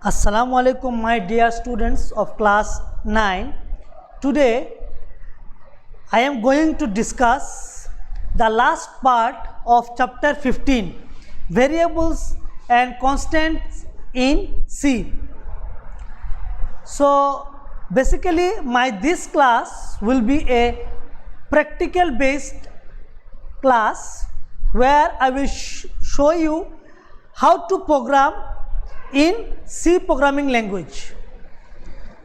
Assalamu alaikum my dear students of class 9. Today I am going to discuss the last part of chapter 15, variables and constants in C. So basically this class will be a practical based class where I will show you how to program in C programming language.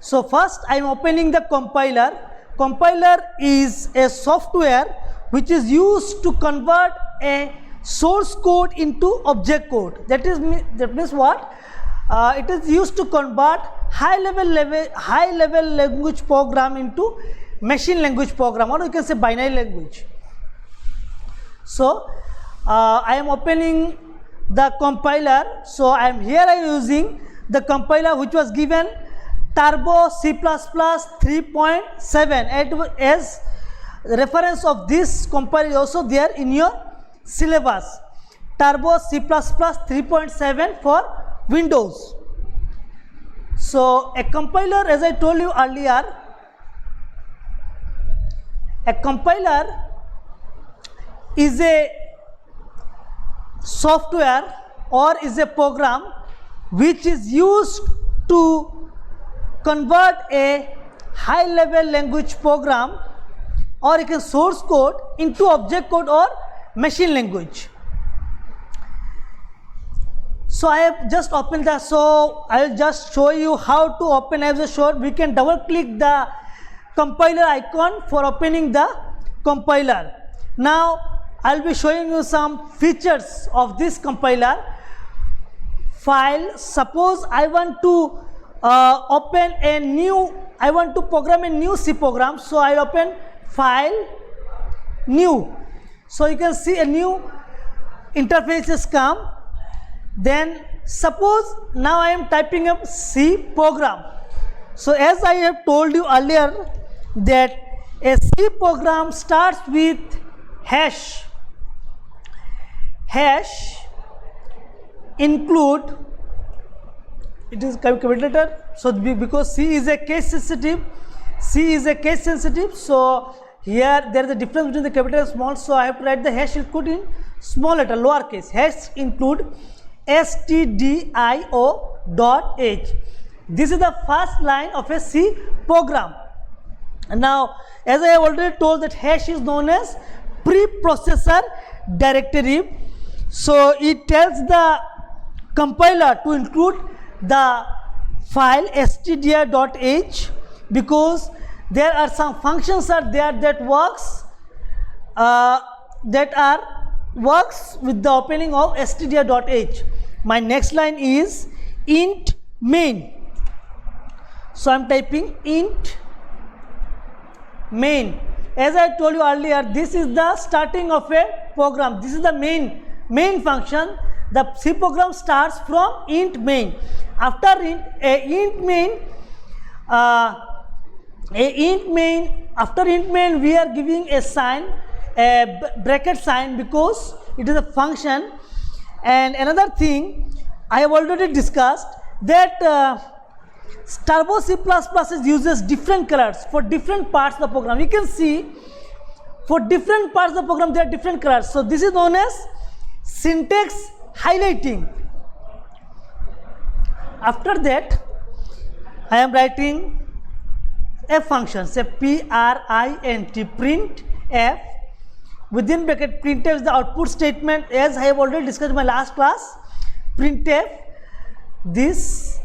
So first I am opening the compiler. Compiler is a software which is used to convert a source code into object code. That means what? It is used to convert high level language program into machine language program, or you can say binary language. So I am opening the compiler. So I am using the compiler which was given Turbo C++ 3.7 as reference of this compiler is also there in your syllabus. Turbo C++ 3.7 for Windows. So a compiler, as I told you earlier, a compiler is a software or is a program which is used to convert a high level language program, or you can source code, into object code or machine language. So I have just opened the, so I will just show you how to open. As I showed, we can double click the compiler icon for opening the compiler. Now I will be showing you some features of this compiler. File, suppose I want to open a new, I want to program a new C program, so I will open File, New. So you can see a new interfaces come. Then suppose now I am typing up C program. So as I have told you earlier that a C program starts with hash. Hash include, it is capital letter, so because C is a case sensitive, so here there is a difference between the capital and small, so I have to write the hash include in small letter, lowercase. Hash include stdio.h. This is the first line of a C program. Now as I have already told that hash is known as preprocessor directory. So it tells the compiler to include the file stdio.h because there are some functions are there that works with the opening of stdio.h. My next line is int main. So I am typing int main. As I told you earlier, this is the starting of a program. This is the main function. The C program starts from int main. After int main, we are giving a sign, a bracket sign, because it is a function. And another thing I have already discussed that Turbo C++ uses different colors for different parts of the program. You can see for different parts of the program there are different colors. So this is known as syntax highlighting. After that I am writing a function, say print f. Within bracket printf is the output statement, as I have already discussed in my last class. Printf, this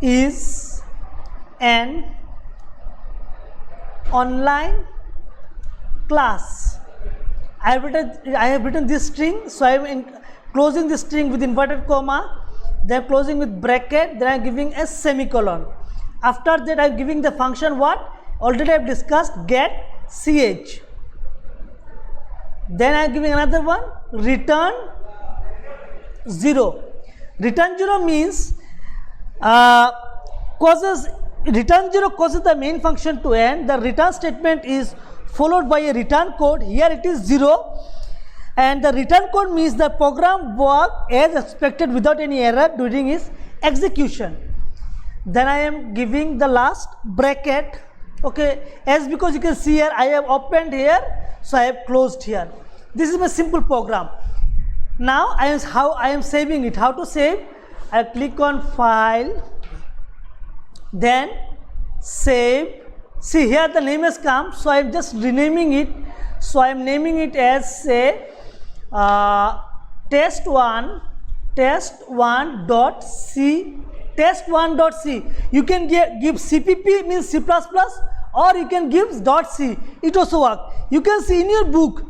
is an online class. I have written this string, so I am closing this string with inverted comma, then closing with bracket, then I am giving a semicolon. After that I am giving the function what already I have discussed, get ch. Then I am giving another one, return 0. Return 0 means return 0 causes the main function to end. The return statement is followed by a return code. Here it is 0, and the return code means the program worked as expected without any error during its execution. then I am giving the last bracket. Okay, as because you can see here, I have opened here, so I have closed here. This is my simple program. Now how I am saving it. How to save? I click on file, then save. See here the name has come, so I am just renaming it. So I am naming it as say test1.c. test1.c. You can give CPP, means C++, or you can give .c. It also works. You can see in your book.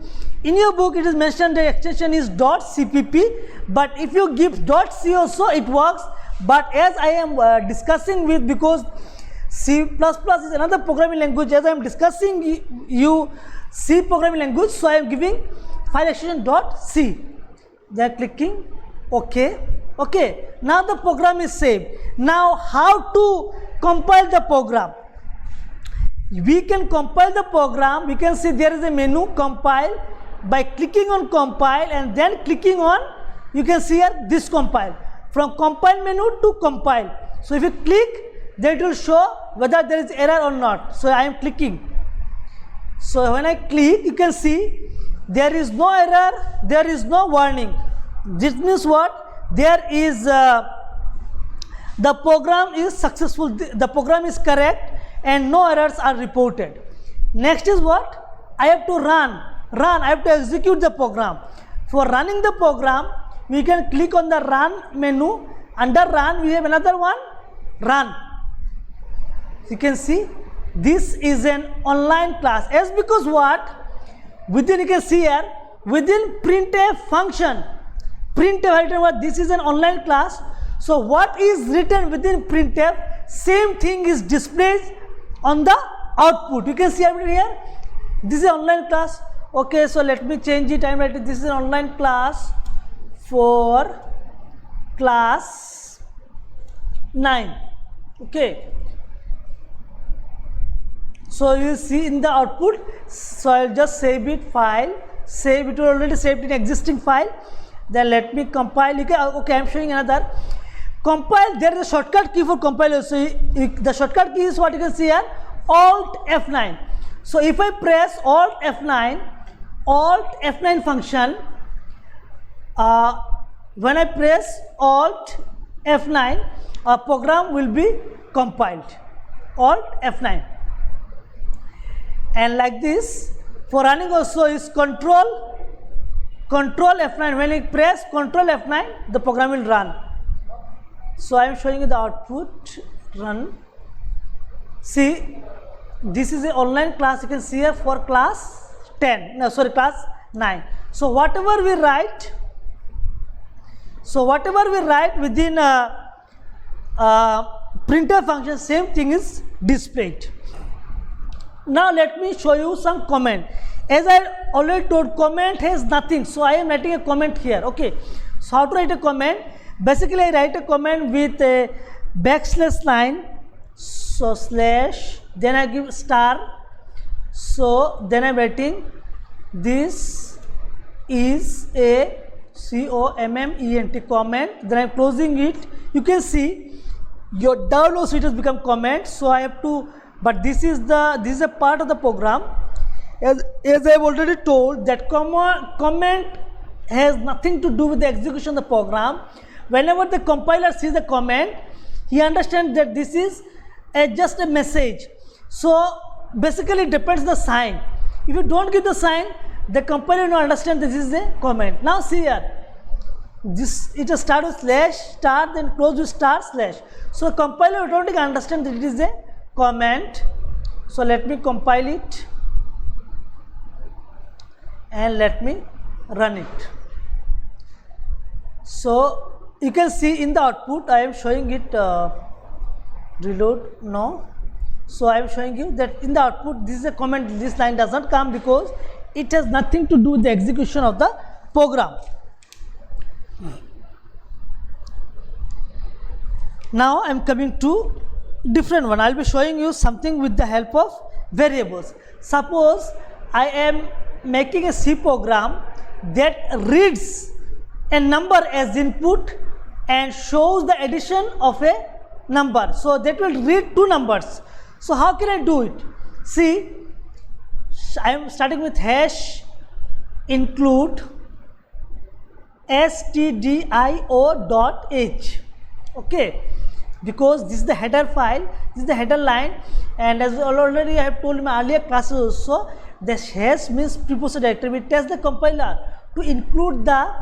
In your book, it is mentioned the extension is .cpp, but if you give .c also, it works. But as I am discussing with, because C++ is another programming language, as I am discussing you C programming language, so I am giving file extension .c. They are clicking OK. Okay. Now the program is saved. Now how to compile the program? We can compile the program. We can see there is a menu, compile. By clicking on compile and then clicking on, you can see here this compile. From compile menu to compile. So if you click, then it will show whether there is error or not. So I am clicking. So when I click, you can see there is no error, there is no warning. This means what? There is the program is successful, the program is correct and no errors are reported. Next is what? I have to run, I have to execute the program. For running the program, we can click on the run menu. Under run, we have another one, run. You can see this is an online class. As because what? Within, you can see here, within printf function, printf, this is an online class. So what is written within printf, same thing is displayed on the output. You can see over here, this is an online class. Okay, so let me change it. I am writing this is an online class for class 9. Okay. So you see in the output, so I will just save it, file, save it, already saved in existing file. Then let me compile. Okay, I am showing another. Compile, there is a shortcut key for compile. So the shortcut key is what you can see here, Alt F9. So if I press Alt F9 function, when I press Alt F9, a program will be compiled. Alt F9. And like this, for running also is Control F9. When I press Control F9, the program will run. So I am showing you the output, run. See, this is an online class. You can see here for class 10. No, sorry, class 9. So whatever we write, within printf function, same thing is displayed. Now let me show you some comment. As I already told, comment has nothing. So I am writing a comment here. Okay. So how to write a comment? Basically, I write a comment with a \9. So slash, then I give star. So then I am writing this is a comment, comment. Then I am closing it. You can see your down also it has become comment. So I have to, but this is a part of the program. As I have already told, that comment has nothing to do with the execution of the program. Whenever the compiler sees the comment, he understands that this is just a message. So basically it depends the sign. If you don't give the sign, the compiler will not understand this is a comment. Now see here, this it will start with slash, star, then close with star, slash. So compiler automatically understand that it is a comment. So let me compile it and let me run it. So you can see in the output, I am showing it, reload, no. So I am showing you that in the output, this is a comment, this line does not come because it has nothing to do with the execution of the program. Now I am coming to different one. I will be showing you something with the help of variables. Suppose I am making a C program that reads a number as input and shows the addition of a number. So that will read two numbers. So how can I do it? See, I am starting with hash include stdio.h. Okay, because this is the header file, this is the header line, and as already I have told in my earlier classes also, the hash means preposition directory. We test the compiler to include the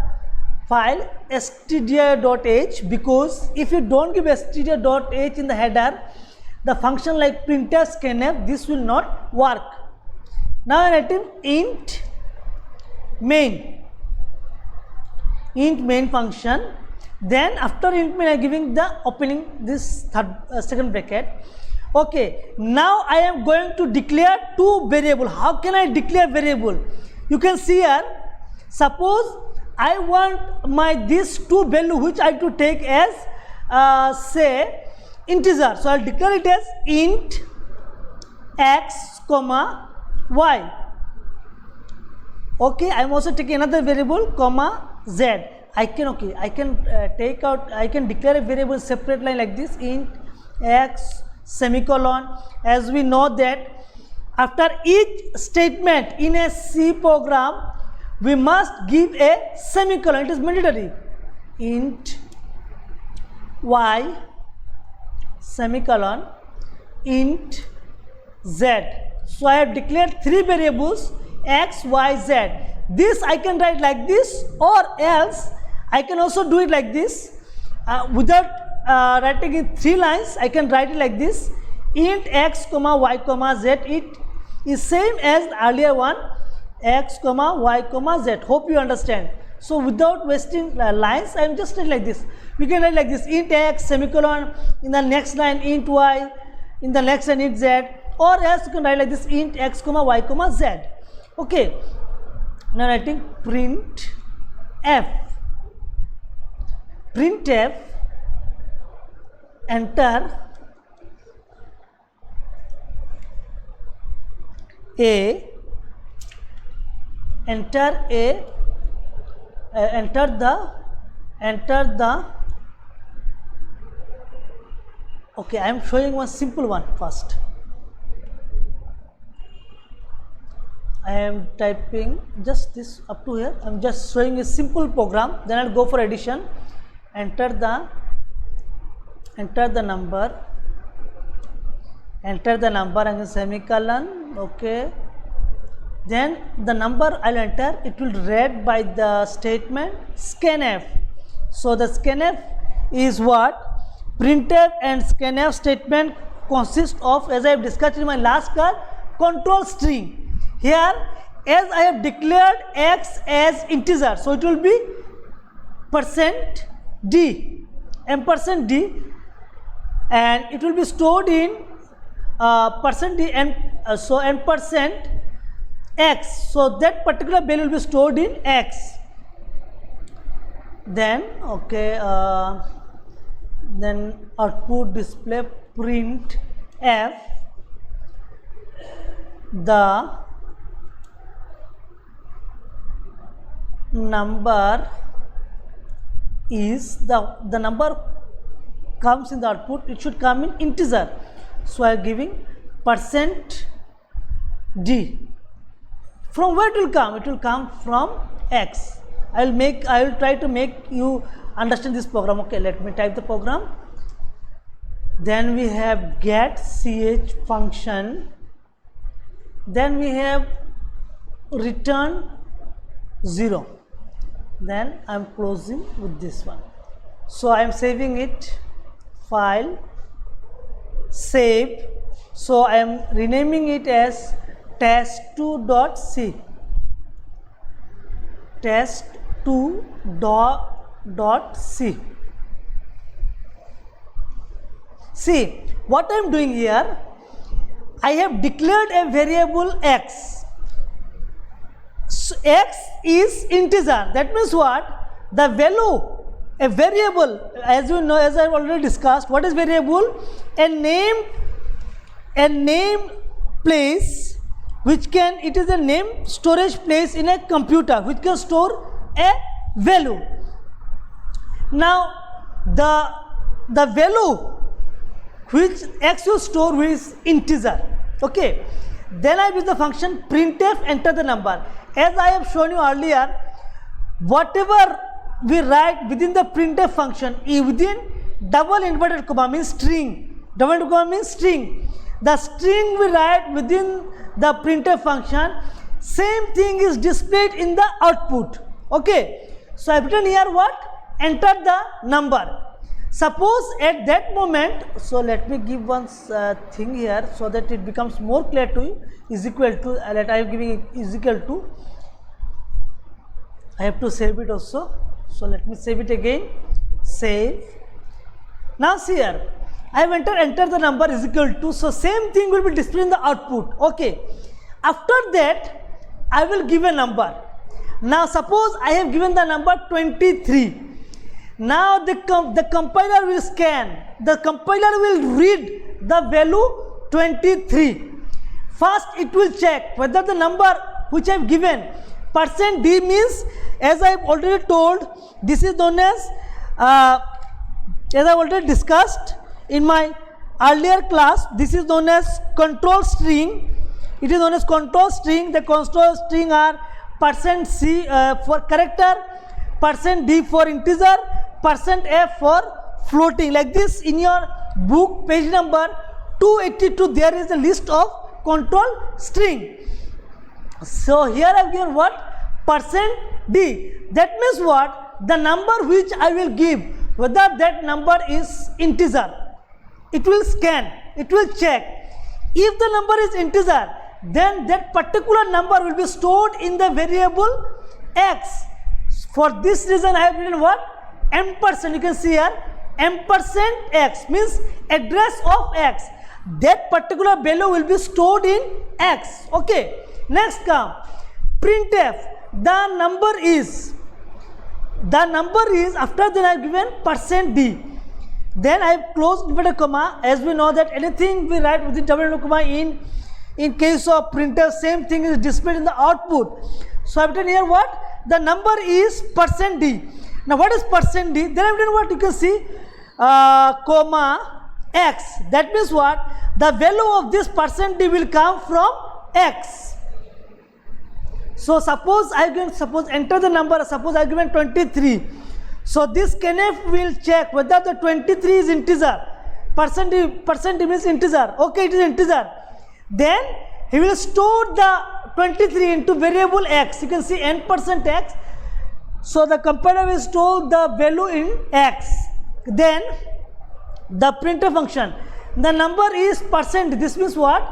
file stdio.h, because if you don't give stdio.h in the header, the function like printf, scanf, this will not work. Now I am writing int main function. Then after int main I am giving the opening this second bracket. Okay, now I am going to declare two variable. How can I declare variable? You can see here, suppose I want my these two value which I to take as say integer. So I will declare it as int x comma y. Okay, I am also taking another variable comma z. I can take out, I can declare a variable separate line like this, int x semicolon. As we know that after each statement in a C program we must give a semicolon, it is mandatory. Int y semicolon int z. So I have declared three variables x, y, z. This I can write like this, or else I can also do it like this. Without writing in three lines, I can write it like this. Int x comma y comma z. It is same as the earlier one, x comma y comma z. Hope you understand. So without wasting lines, I am just writing like this. We can write like this: int x semicolon, in the next line int y, in the next line int z, or else you can write like this: int x comma y comma z. Okay. Now writing print f. Printf, enter the okay, I am showing one simple one first. I am typing just this up to here. I am just showing a simple program. Then I will go for addition. Enter the number and then semicolon. Okay. Then the number I will enter. It will read by the statement scanf. So the scanf is what? Printf and scanf statement consist of, as I have discussed in my last class, control string. Here, as I have declared x as integer, so it will be %d, %d, and it will be stored in %d and and %x. So that particular value will be stored in x. Then okay, then output display print f the number is the number comes in the output, it should come in integer. So I am giving %d. From where it will come? It will come from x. I will try to make you understand this program. Okay, let me type the program. Then we have get ch function. Then we have return 0. Then I am closing with this one. So I am saving it, file, save. So I am renaming it as test2.c. test2.c. See what I am doing here. I have declared a variable x. So x is integer. That means what? The value, a variable, as you know, as I have already discussed, what is variable? A name place which can, it is a name storage place in a computer which can store a value. Now the value which x will store with integer. Okay, then I use the function printf, enter the number. As I have shown you earlier, whatever we write within the printf function within double inverted comma means string. Double inverted comma means string. The string we write within the printf function, same thing is displayed in the output. Okay, so I have written here what? Enter the number. Suppose at that moment, so let me give one thing here so that it becomes more clear to you, is equal to, let I am giving it is equal to, I have to save it also, so let me save it again, save. Now see here, I have enter the number is equal to, so same thing will be displayed in the output. Okay, after that I will give a number. Now suppose I have given the number 23. Now the compiler will scan, the compiler will read the value 23. First it will check whether the number which I have given, %d means, as I have already told, this is known as I have already discussed in my earlier class, this is known as control string. It is known as control string. The control string are %c for character, %d for integer, %f for floating. Like this in your book page number 282 there is a list of control string. So here I have given what? %d. That means what? The number which I will give, whether that number is integer, it will scan, it will check. If the number is integer, then that particular number will be stored in the variable x. For this reason I have written what? %. You can see here %x means address of x. That particular value will be stored in x. Okay, next come printf. The number is, after that I have given %d. Then I have closed inverted comma. As we know that anything we write within double inverted comma in case of printf, same thing is displayed in the output. So I have written here what? The number is %d. Now what is %d? Then I have written what? You can see comma x. That means what? The value of this %d will come from x. So suppose I given, suppose enter the number, suppose I given 23. So this scanf will check whether the 23 is integer. %d means integer. Okay, it is integer. Then he will store the 23 into variable x. You can see n%x. So the compiler will store the value in x. Then the printf function, the number is %. This means what?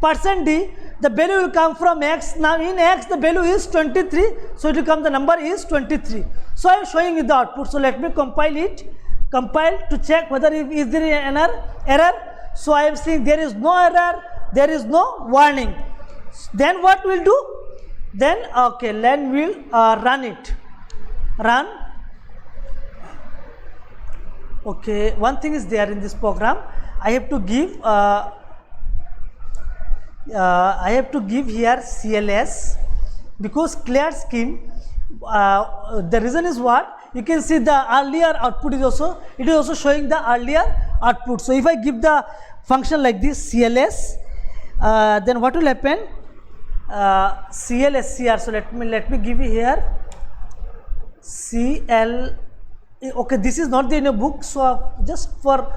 %d. The value will come from x. Now in x the value is 23. So it will come, the number is 23. So I am showing you the output. So let me compile it. Compile to check whether is there an error. So I am seeing there is no error. There is no warning. Then what we'll do? Then okay, then we'll run it. Run. Okay, one thing is there in this program. I have to give here CLS because clear screen. The reason is what? You can see the earlier output is also, it is also showing the earlier output. So if I give the function like this CLS, then what will happen? CLSCR. So let me give you here CL. Okay, this is not there in a book, so just for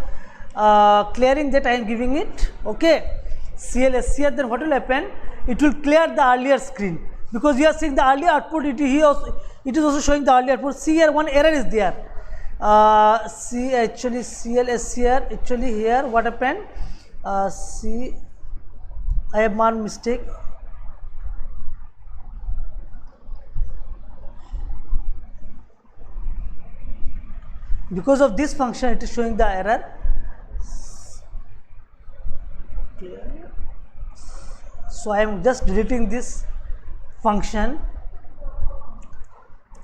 clearing that I am giving it. Okay, CLSCR. Then what will happen? It will clear the earlier screen because you are seeing the earlier output. It is also showing the earlier output. See here, one error is there. See actually CLSCR. Actually here what happened? See, I have one mistake. Because of this function it is showing the error. So I am just deleting this function.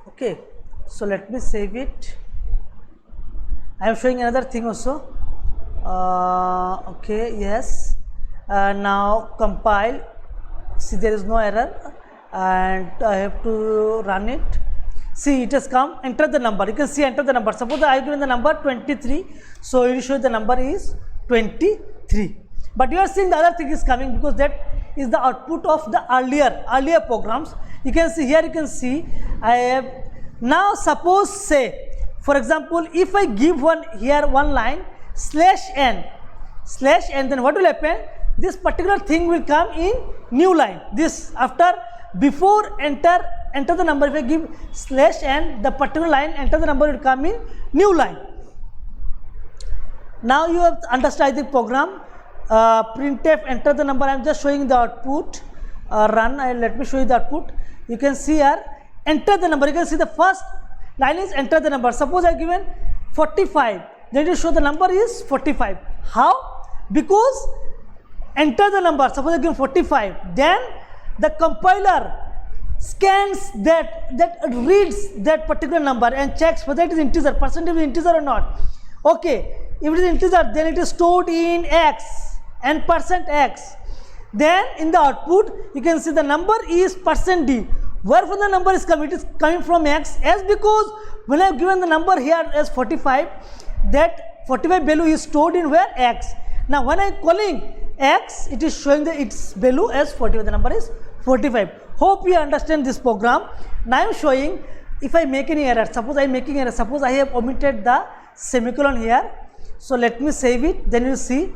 Okay, so let me save it. I am showing another thing also. Okay, yes. Now compile. See, there is no error and I have to run it. See, it has come. Enter the number. You can see enter the number. Suppose I have given the number 23. So it will show the number is 23. But you are seeing the other thing is coming because that is the output of the earlier programs. You can see here, you can see I have now suppose say for example if I give one line /n, then what will happen? This particular thing will come in new line. This after before enter the number, if I give /n, the particular line enter the number will come in new line. Now you have understood the program. Printf enter the number. I am just showing the output. Run. Let me show you the output. You can see here enter the number. You can see the first line is enter the number. Suppose I given 45, then you show the number is 45. How? Because enter the number. Suppose I give 45, then the compiler scans that reads that particular number and checks whether it is integer, percentage is integer or not. Okay, if it is integer, then it is stored in X and %X. Then in the output you can see the number is %d. Wherefore the number is coming? It is coming from X, as because when I have given the number here as 45, that 45 value is stored in where? X. Now when I am calling X, it is showing the its value as 45. The number is 45. Hope you understand this program. Now I am showing if I make any error. Suppose I am making error. Suppose I have omitted the semicolon here. So let me save it. Then you see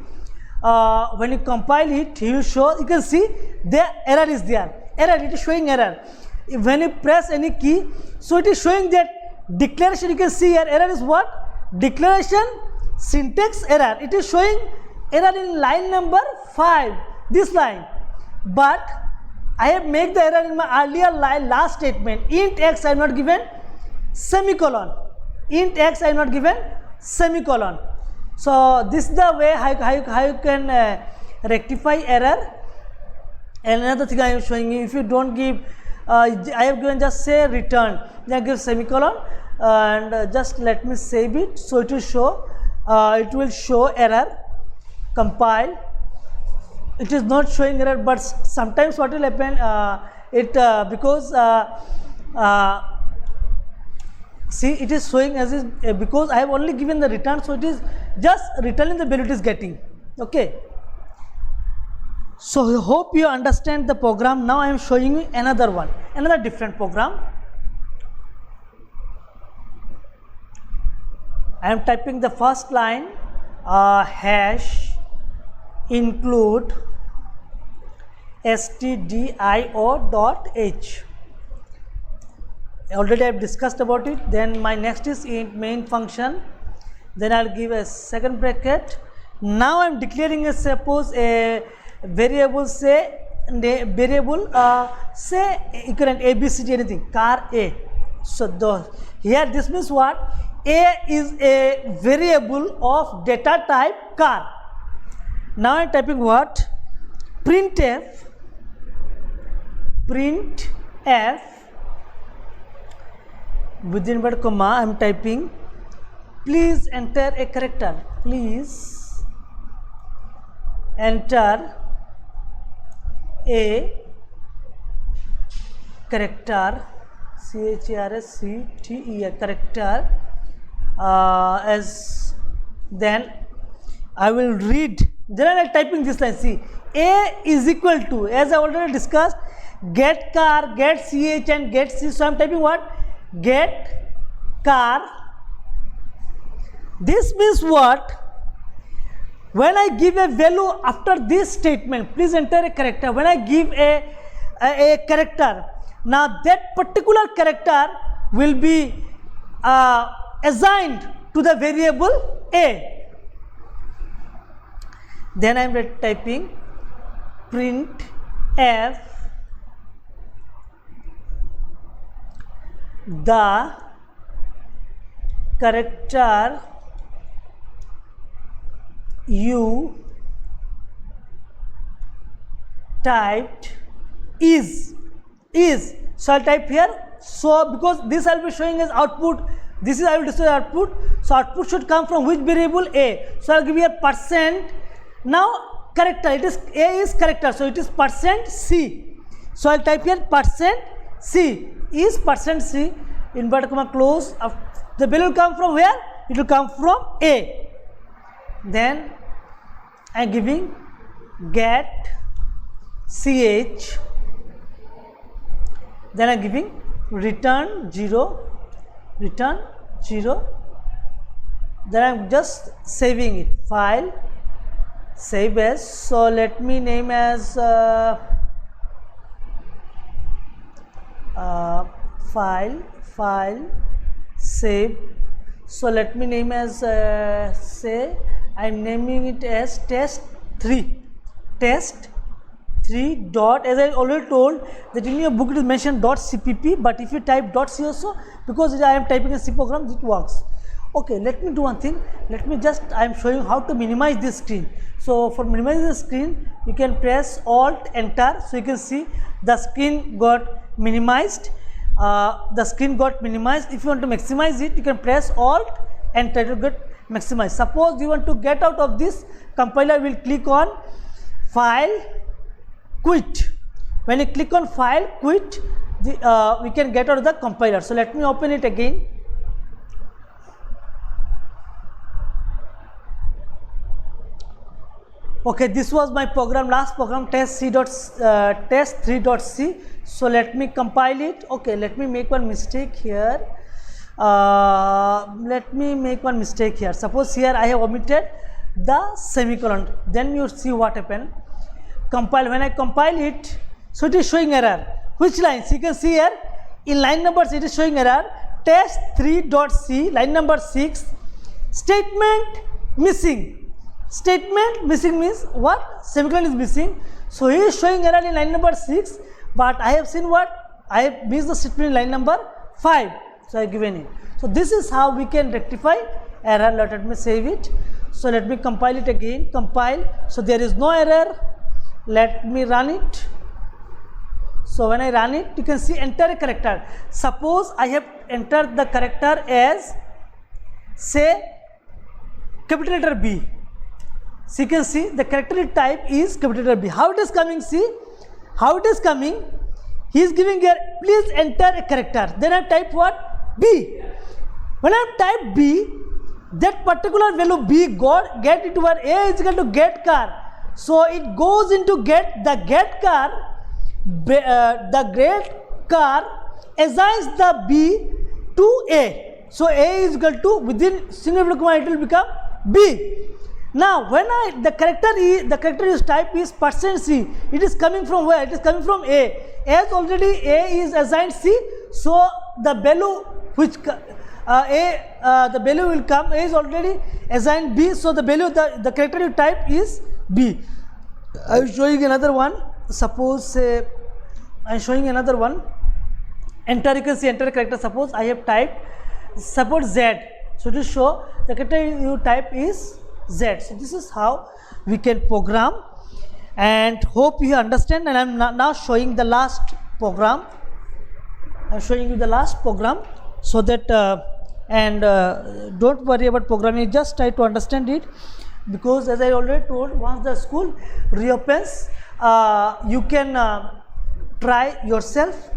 when you compile it, he will show. You can see the error is there. Error. It is showing error. When you press any key, so it is showing that declaration. You can see here error is what? Declaration syntax error. It is showing error in line number 5. This line, but I have made the error in my earlier line last statement. Int x I have not given semicolon. Int x I have not given semicolon. So this is the way how you can rectify error. And another thing I am showing you, if you don't give I have given just say return, then give semicolon, and just let me save it. So it will show error. Compile. It is not showing error, but sometimes what will happen, because see it is showing as is because I have only given the return, so it is just returning the value it is getting. Okay. So I hope you understand the program. Now I am showing you another different program. I am typing the first line, hash include stdio.h. Already I have discussed about it. Then my next is int main function. Then I will give a second bracket. Now I am declaring a suppose a variable, say say equivalent ABCD anything, car A. So here this means what? A is a variable of data type car. Now I am typing what? Printf within inverted comma I am typing please enter a character. Please enter a character, CHARACTER, character, as then I will read. Then I am typing this line. See, A is equal to, as I already discussed, get car, get CH and get C. So I am typing what? Get car. This means what? When I give a value after this statement, please enter a character. When I give a character, now that particular character will be assigned to the variable A. Then I am typing printf the character you typed is. So I will type here. So because this I will be showing as output, this is I will display output. So output should come from which variable? A. So I will give here %. Now character, it is A is character, so it is %C. So I will type here %C is %C, inverted comma close. The value will come from where? It will come from A. Then I am giving get ch, then I am giving return 0, then I am just saving it, file, save as. So let me name as file save. So let me name as say I am naming it as test3 dot, as I already told that in your book it is mentioned .cpp, but if you type .c also, because I am typing a C program, it works. Okay, let me do one thing. Let me just, I am showing how to minimize this screen. So for minimizing the screen, you can press Alt Enter. So you can see the screen got minimized. If you want to maximize it, you can press Alt Enter to get maximized. Suppose you want to get out of this, compiler will click on File, Quit. When you click on File, Quit, we can get out of the compiler. So let me open it again. Okay, this was my program, last program, test3.c. So let me compile it. Okay, let me make one mistake here. Suppose here I have omitted the semicolon. Then you see what happened. Compile. When I compile it, so it is showing error. Which lines? You can see here in line numbers it is showing error. Test3.c, line number 6. Statement missing. Statement missing means what? Semicolon is missing. So he is showing error in line number 6, but I have seen what? I have missed the statement in line number 5. So I have given it. So this is how we can rectify error. Let me save it. So let me compile it again. Compile. So there is no error. Let me run it. So when I run it, you can see enter a character. Suppose I have entered the character as, say, capital letter B. So you can see the character type is capital letter B. How it is coming? See how it is coming. He is giving here, please enter a character. Then I type what? B. When I type B, that particular value B get into where A is equal to get car. So it goes into get the get car. The get car assigns the B to A. So A is equal to, within single comma it will become B. Now when the character is type is %C, it is coming from where? It is coming from A. As already A is assigned C, so the value which the value will come. A is already assigned B, so the value the character you type is B. I am showing another one. Suppose I am showing another one. Enter, you can see enter character. Suppose I have typed support Z. So to show the character you type is Z. So this is how we can program, and hope you understand. And I am now showing the last program. I am showing you the last program, so that don't worry about programming, just try to understand it, because as I already told, once the school reopens, you can try yourself.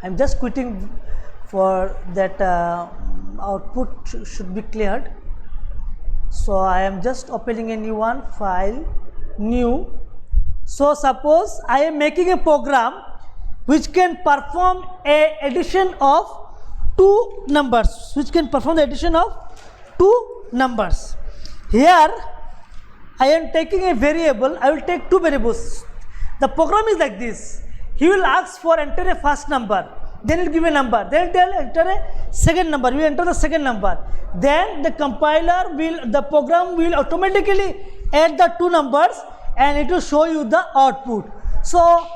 I am just quitting for that output should be cleared. So I am just opening a new one, file, new. So suppose I am making a program which can perform a addition of two numbers, Here I am taking a variable, I will take two variables. The program is like this. He will ask for enter a first number, then it will give a number, then it will enter a second number, we enter the second number. Then the the program will automatically add the two numbers and it will show you the output. So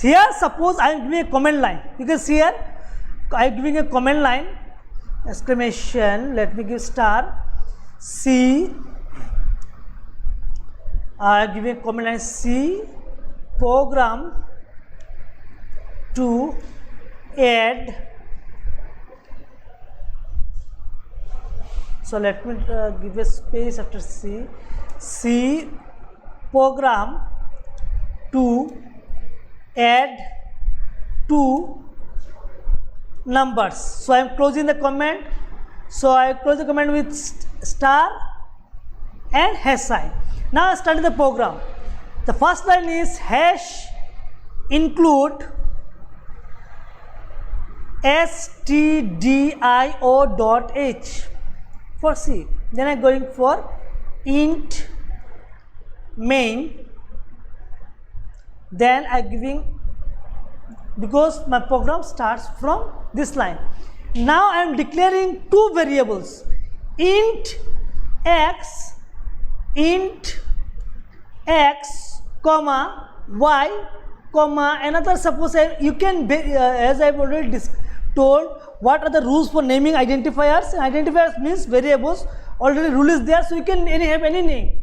here suppose I am giving a command line. You can see here I am giving a command line, exclamation, let me give star, C, I am giving a command line C, program to add. So let me give a space after C, program to add two numbers. So I am closing the comment. So I close the comment with star and hash sign. Now start the program. The first line is hash include stdio.h for C. Then I'm going for int main. Then I'm giving, because my program starts from this line. Now I am declaring two variables, int x comma y comma another. Suppose you can as I've already told what are the rules for naming identifiers. Identifiers means variables, already rule is there, so you can have any name.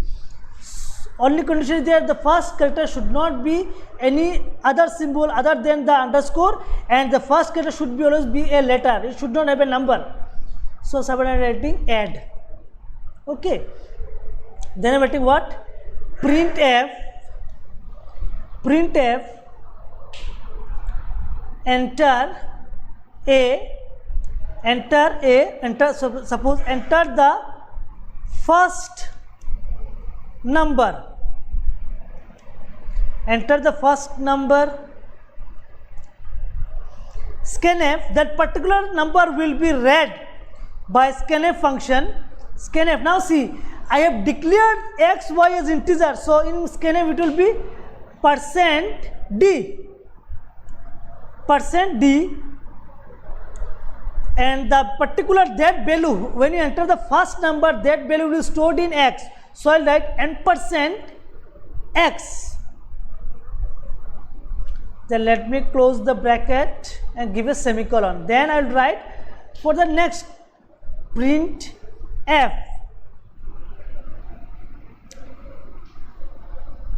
Only condition is there, the first character should not be any other symbol other than the underscore, and the first character should be always be a letter, it should not have a number. So I'm writing add. Okay, then I'm writing what? Printf enter suppose enter the first number. Enter the first number. Scanf, that particular number will be read by scanf function. Scanf, now see, I have declared x, y as integer, so in scanf it will be %d, and the particular that value, when you enter the first number, that value will be stored in x. So I'll write %x. Then let me close the bracket and give a semicolon. Then I'll write for the next print f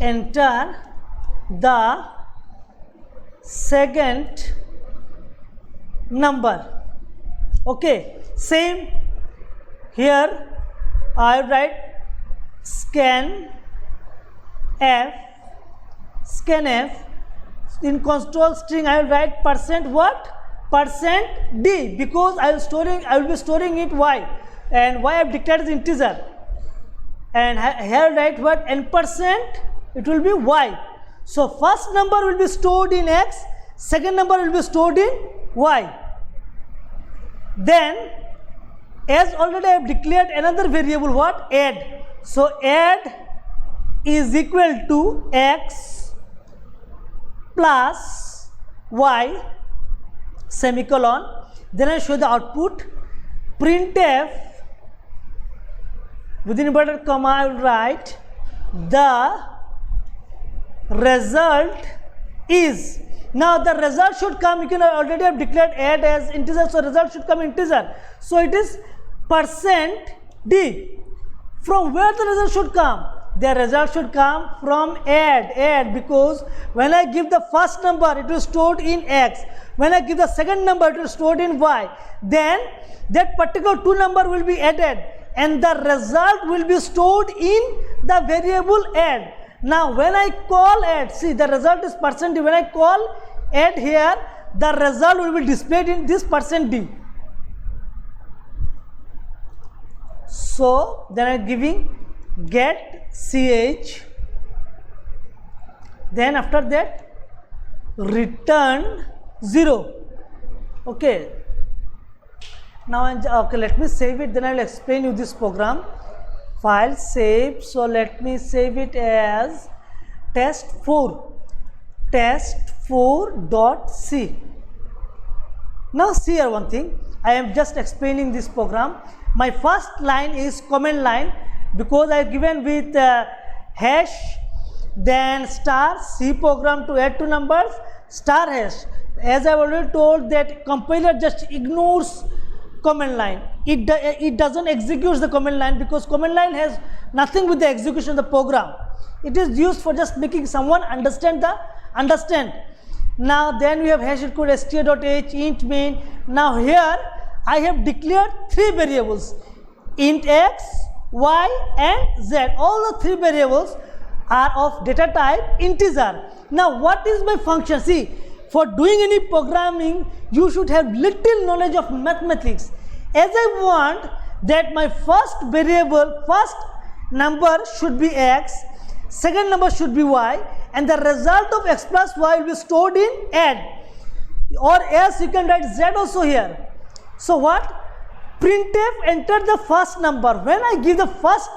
enter the second number. Okay, same here I write scanf in control string. I will write %what? %d, because I will be storing it y, and y I have declared as integer, and here write what? %, it will be y. So first number will be stored in x, second number will be stored in y. Then as already I have declared another variable, what? Add. So add is equal to x plus y semicolon. Then I show the output. Printf within inverted comma I will write the result is. Now the result should come, you can already have declared add as integer, so result should come integer. So it is %d. From where the result should come? The result should come from add, because when I give the first number it is stored in x, when I give the second number it is stored in y, then that particular two number will be added and the result will be stored in the variable add. Now when I call add, see the result is %d, when I call add here, the result will be displayed in this %d. So then I am giving get ch, then after that return 0. Okay, now okay, let me save it, then I will explain you this program. File save, so let me save it as test4.c. Now see here one thing, I am just explaining this program. My first line is command line, because I have given with hash, then star, C program to add two numbers, star hash. As I have already told that compiler just ignores command line. It doesn't execute the command line, because command line has nothing with the execution of the program. It is used for just making someone understand. Now then we have hash equal stdio.h, int main. Now here I have declared three variables, int x, y and z. All the three variables are of data type integer. Now what is my function? See, for doing any programming you should have little knowledge of mathematics. As I want that my first variable, first number should be x, second number should be y, and the result of x plus y will be stored in add, or else you can write z also here. So what? Printf enter the first number. When I give the first,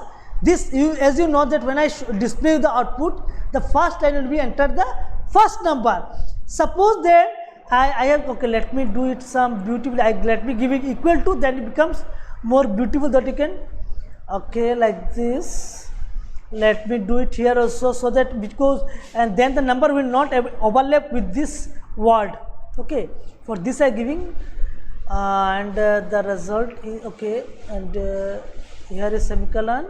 this as you know that when I display the output, the first line will be enter the first number. Suppose that I have, okay, let me do it some beautiful, let me give it equal to, then it becomes more beautiful that you can, okay, like this. Let me do it here also, so that because, and then the number will not overlap with this word. Okay, for this I am giving and the result is, okay, and here is semicolon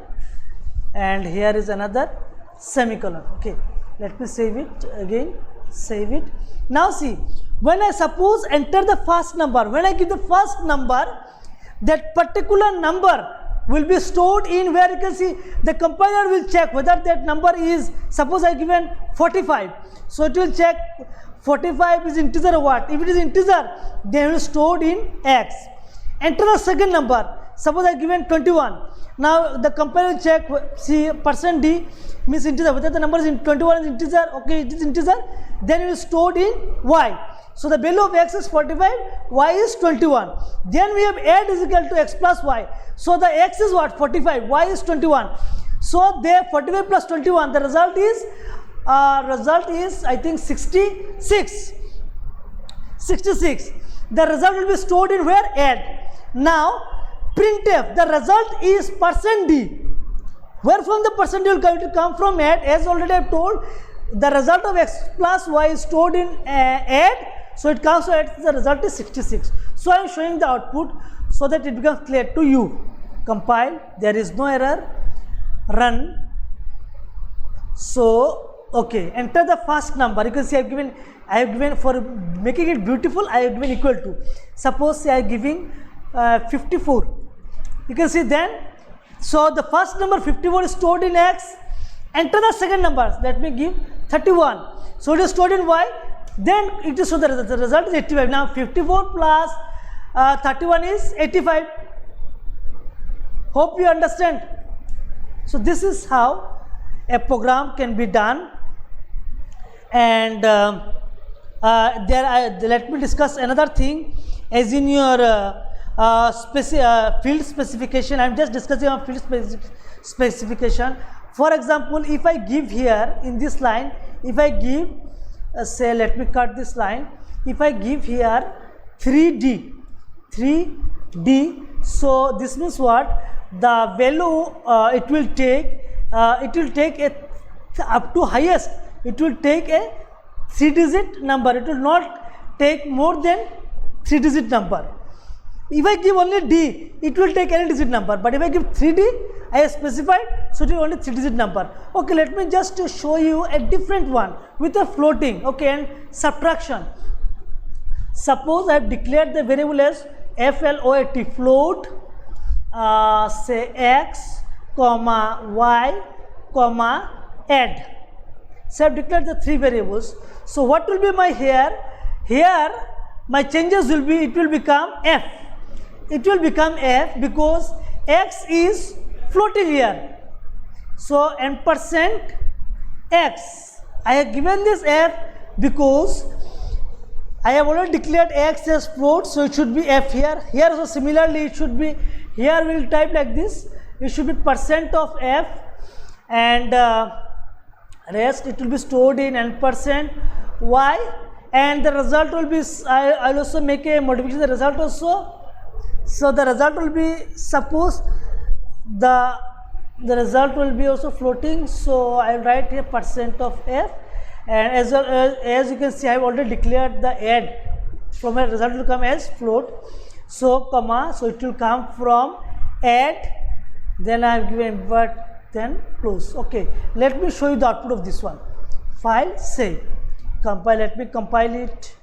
and here is another semicolon. Okay, let me save it again, save it. Now see, when I suppose enter the first number, when I give the first number, that particular number will be stored in where you can see the compiler will check whether that number is, suppose I given 45, so it will check 45 is integer or what. If it is integer, then it will stored in x. Enter the second number, suppose I given 21. Now the compiler will check, see %d means integer, whether the number is in 21 is integer, okay, it is integer, then it is stored in y. So the value of x is 45, y is 21. Then we have add is equal to x plus y. So the x is what? 45, y is 21. So there 45 plus 21, the result is I think 66. 66. The result will be stored in where? Add. Now printf, the result is %d. Where from the %d will come? It will come from add. As already I have told, the result of x plus y is stored in add. So it comes to add, the result is 66. So I am showing the output so that it becomes clear to you. Compile, there is no error. Run. So okay, enter the first number. You can see I have given for making it beautiful, I have given equal to. Suppose say I am giving 54. You can see then, so the first number 54 is stored in x. Enter the second number. Let me give 31. So it is stored in y. Then it is, so the result is 85. Now 54 plus 31 is 85. Hope you understand. So this is how a program can be done. And let me discuss another thing. As in your field specification, I am just discussing on field specification. For example, if I give here in this line, if I give say, let me cut this line, if I give here 3D, so this means what? The value it will take a up to highest, it will take a 3-digit number, it will not take more than 3-digit number. If I give only D, it will take any digit number, but if I give 3D, I have specified, so it will only 3-digit number. Okay, let me just show you a different one with a floating, okay, and subtraction. Suppose I have declared the variable as float, float, say x, comma y, comma add. So I have declared the 3 variables. So what will be my here? Here my changes will be, it will become f. It will become f because x is floating here. So %x, I have given this f because I have already declared x as float, so it should be f here. Here also similarly it should be, here we will type like this, it should be % of f, and rest it will be stored in %y, and the result will be, I will also make a modification, the result also. So the result will be, suppose the result will be also floating, so I will write here % of f, and as well as you can see I have already declared the add, from a result will come as float, so comma, so it will come from add, then I have given invert, then close. Okay, let me show you the output of this one. File, save, compile, let me compile it.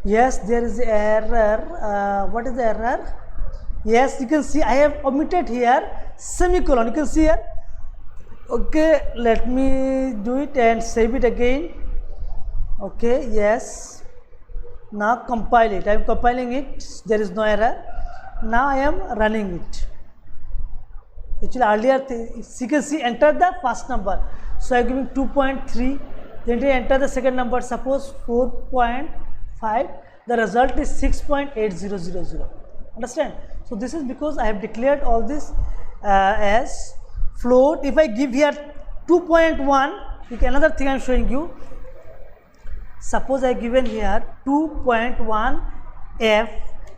Yes, there is error. What is the error? Yes, you can see I have omitted here semicolon, you can see here. Okay, let me do it and save it again. Okay, yes, now compile it. I am compiling it, there is no error. Now I am running it. Actually earlier you can see enter the first number, so I am giving 2.3, then enter the second number, suppose 4.5, the result is 6.8000. Understand? So this is because I have declared all this as float. If I give here 2.1, another thing I am showing you, suppose I given here 2.1 f,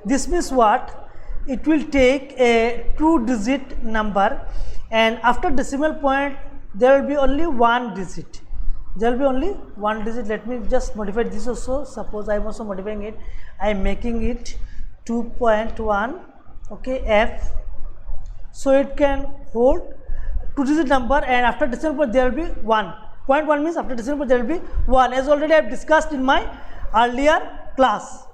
this means what? It will take a 2-digit number, and after decimal point there will be only 1 digit. There will be only 1 digit. Let me just modify this also. Suppose I am also modifying it. I am making it 2.1, okay, f. So it can hold 2-digit number, and after decimal point there will be 1. 0.1 means after decimal point there will be 1, as already I have discussed in my earlier class.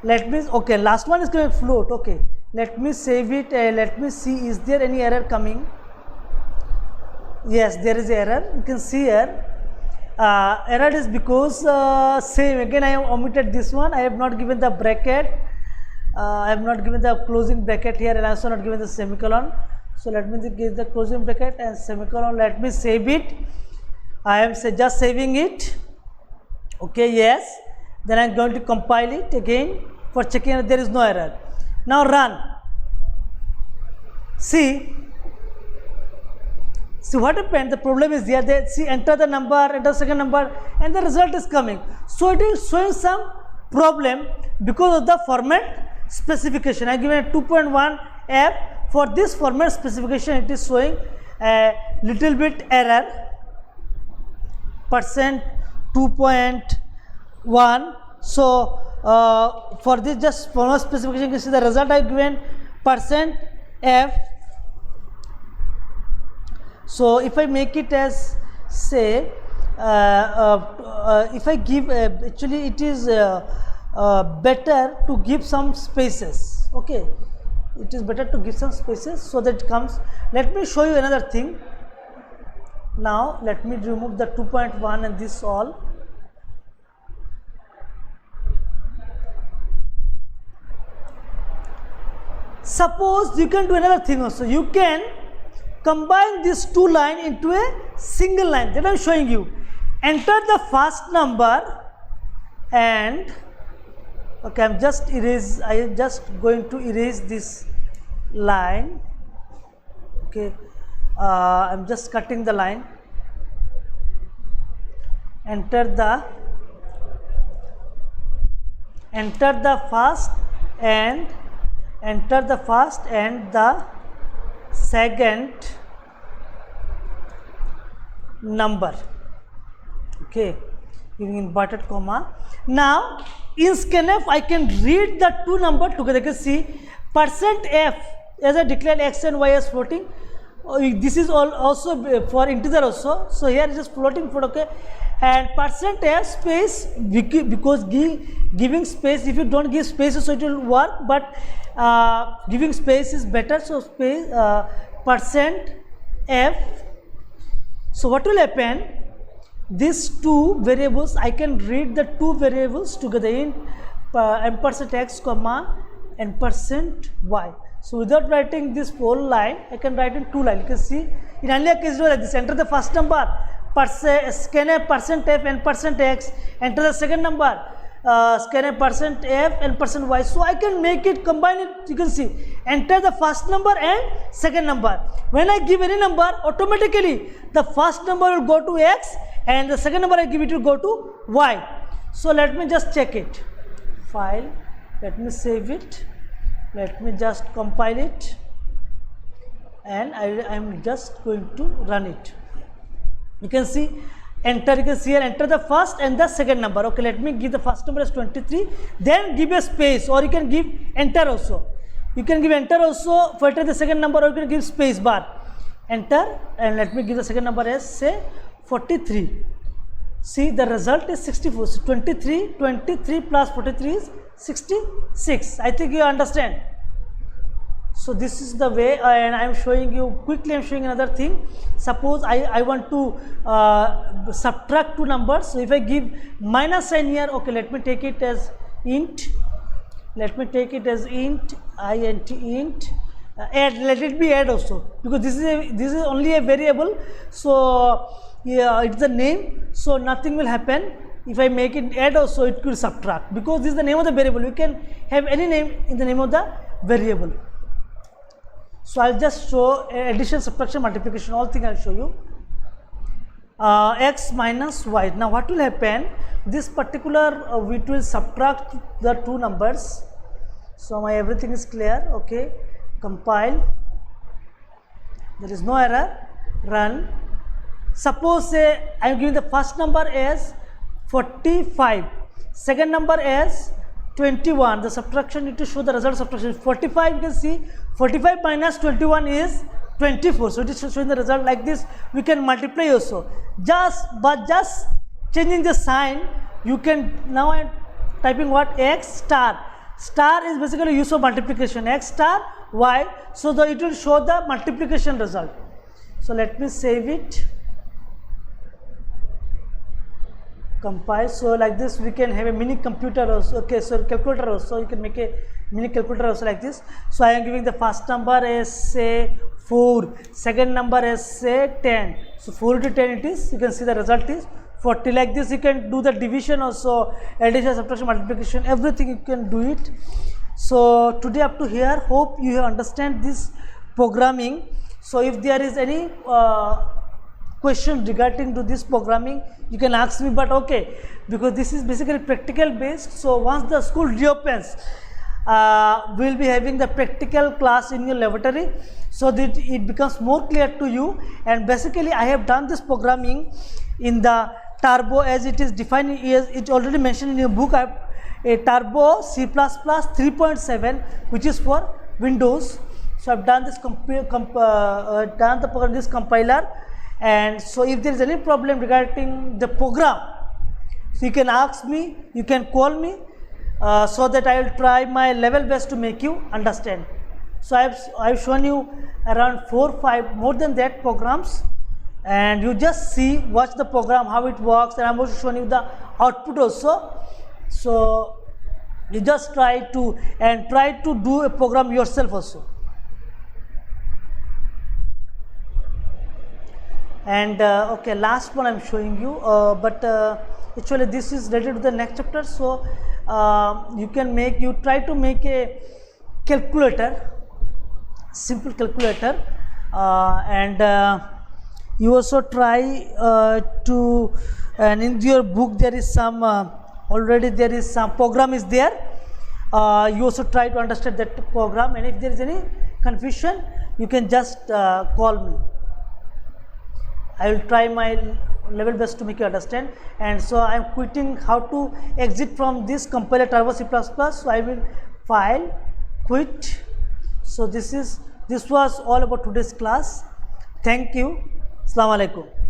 Let me, okay, last one is going to float. Okay, let me save it. Let me see, is there any error coming? Yes, there is error. You can see here error is because same again I have omitted this one. I have not given the bracket, I have not given the closing bracket here, and also not given the semicolon. So let me give the closing bracket and semicolon. Let me save it. I am just saving it. Okay, yes. Then I am going to compile it again for checking that there is no error. Now run. See what happened? The problem is here. They see, enter the number, enter second number, and the result is coming. So it is showing some problem because of the format specification. I given a 2.1 f. For this format specification, it is showing a little bit error, percent 2.1. So for this just format specification, you can see the result I have given percent f. So if I make it as, say, if I give, actually it is better to give some spaces. Okay, it is better to give some spaces so that it comes. Let me show you another thing. Now let me remove the 2.1 and this all. Suppose you can do another thing also. You can combine these two lines into a single line, that I am showing you. Enter the first number and, okay, I am just going to erase this line. Okay, I am just cutting the line. Enter the first and the second number. Okay, using inverted comma. Now in scanf I can read the two numbers together. You can see percent f, as I declared x and y as floating. This is also for integer also. So here it is floating for, okay, and percent f space, because giving space, if you don't give spaces so it will work, but giving space is better. So space percent f. So what will happen? These two variables, I can read the two variables together in ampersand x comma ampersand y. So without writing this whole line, I can write in two lines. You can see in earlier case like this. Enter the first number, scan a percent f and percent x. Enter the second number, scan a percent f and percent y. So I can make it, combine it. You can see, enter the first number and second number. When I give any number, automatically the first number will go to x and the second number I give it will go to y. So let me just check it. File, let me save it. Let me just compile it, and I am just going to run it. You can see, enter, you can see here, enter the first and the second number. Okay, let me give the first number as 23, then give a space, or you can give enter also. You can give enter also for enter the second number, or you can give space bar. Enter, and let me give the second number as, say, 43. See, the result is 64. So 23 plus 43 is 66. I think you understand. So this is the way, and I am showing you quickly. I am showing another thing. Suppose I want to subtract two numbers. So if I give minus sign here, okay, let me take it as int let me take it as int int add, let it be add also, because this is only a variable, so yeah, it's the name, so nothing will happen. If I make it add also, it will subtract, because this is the name of the variable. You can have any name in the name of the variable. So I'll just show addition, subtraction, multiplication, all things I'll show you. X minus y. Now what will happen, this particular it will subtract the two numbers. So my everything is clear. Okay, compile, there is no error, run. Suppose I am giving the first number as 45, second number as 21. The subtraction need to show the result of subtraction. 45, you can see 45 minus 21 is 24. So it is showing the result like this. We can multiply also. Just changing the sign, you can now I am typing what, x star. Star is basically use of multiplication, x star y. So it will show the multiplication result. So let me save it. Compile. So like this we can have a mini computer also. Okay, so calculator also, you can make a mini calculator also like this. So I am giving the first number as say 4, second number as say 10. So 4 to 10 it is, you can see the result is 40. Like this you can do the division also, addition, subtraction, multiplication, everything you can do it. So today up to here, hope you have understand this programming. So if there is any question regarding to this programming, you can ask me, but okay, because this is basically practical based. So once the school reopens, we will be having the practical class in your laboratory, so that it becomes more clear to you. And basically I have done this programming in the Turbo as it is defined, as it already mentioned in your book. I have a Turbo C++ 3.7 which is for Windows. So I have done this done the program, this compiler. And so if there is any problem regarding the program, so you can ask me, you can call me, so that I will try my level best to make you understand. So I have shown you around 4-5 more than that programs, and you just see, watch the program how it works, and I am also showing you the output also. So you just try to do a program yourself also. And okay, last one I am showing you, but actually this is related to the next chapter. So you try to make a calculator, simple calculator, and you also try to, and in your book there is some already there is some program is there. You also try to understand that program, and if there is any confusion, you can just call me. I will try my level best to make you understand. And so I am quitting how to exit from this compiler Turbo C++. So I will file, quit. So this was all about today's class. Thank you. Assalamu alaikum.